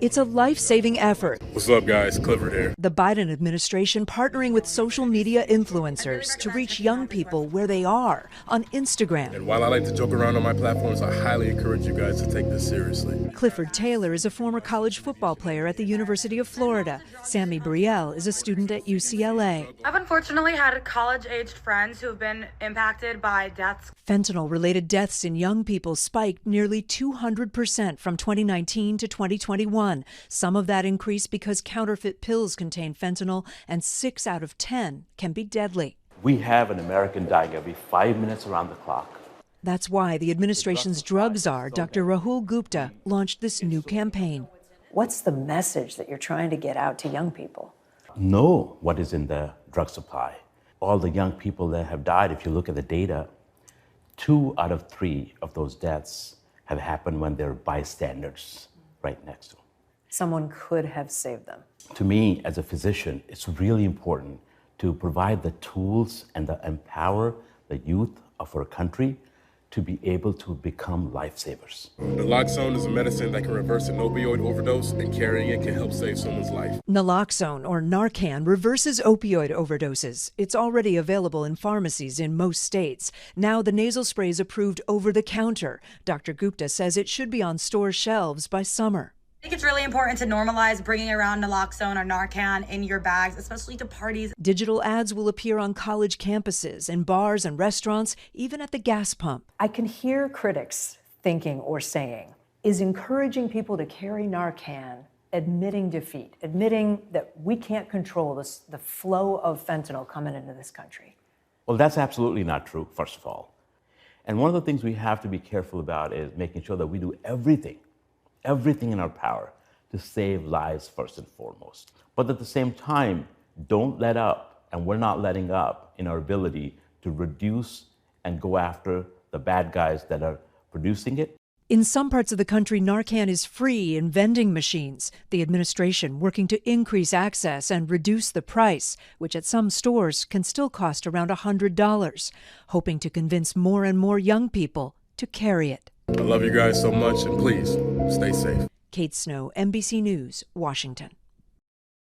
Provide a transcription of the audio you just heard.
It's a life-saving effort. What's up, guys? Clifford here. The Biden administration partnering with social media influencers to reach young people where they are on Instagram. And while I like to joke around on my platforms, I highly encourage you guys to take this seriously. Clifford Taylor is a former college football player at the University of Florida. Sammy Brielle is a student at UCLA. I've unfortunately had college-aged friends who have been impacted by deaths. Fentanyl-related deaths in young people spiked nearly 200% from 2019 to 2021. Some of that increase because counterfeit pills contain fentanyl, and 6 out of 10 can be deadly. We have an American dying every 5 minutes around the clock. That's why the administration's drug czar, Dr. Rahul Gupta, launched this new campaign. What's the message that you're trying to get out to young people? Know what is in the drug supply. All the young people that have died, if you look at the data, 2 out of 3 of those deaths have happened when they're bystanders right next to them. Someone could have saved them. To me, as a physician, it's really important to provide the tools and to empower the youth of our country to be able to become lifesavers. Naloxone is a medicine that can reverse an opioid overdose, and carrying it can help save someone's life. Naloxone, or Narcan, reverses opioid overdoses. It's already available in pharmacies in most states. Now the nasal spray is approved over the counter. Dr. Gupta says it should be on store shelves by summer. I think it's really important to normalize bringing around naloxone or Narcan in your bags, especially to parties. Digital ads will appear on college campuses, in bars and restaurants, even at the gas pump. I can hear critics thinking or saying, is encouraging people to carry Narcan admitting defeat, admitting that we can't control the flow of fentanyl coming into this country? Well, that's absolutely not true, first of all. And one of the things we have to be careful about is making sure that we do everything in our power to save lives first and foremost. But at the same time, don't let up, and we're not letting up in our ability to reduce and go after the bad guys that are producing it. In some parts of the country, Narcan is free in vending machines. The administration working to increase access and reduce the price, which at some stores can still cost around $100, hoping to convince more and more young people to carry it. I love you guys so much, and please, stay safe. Kate Snow, NBC News, Washington.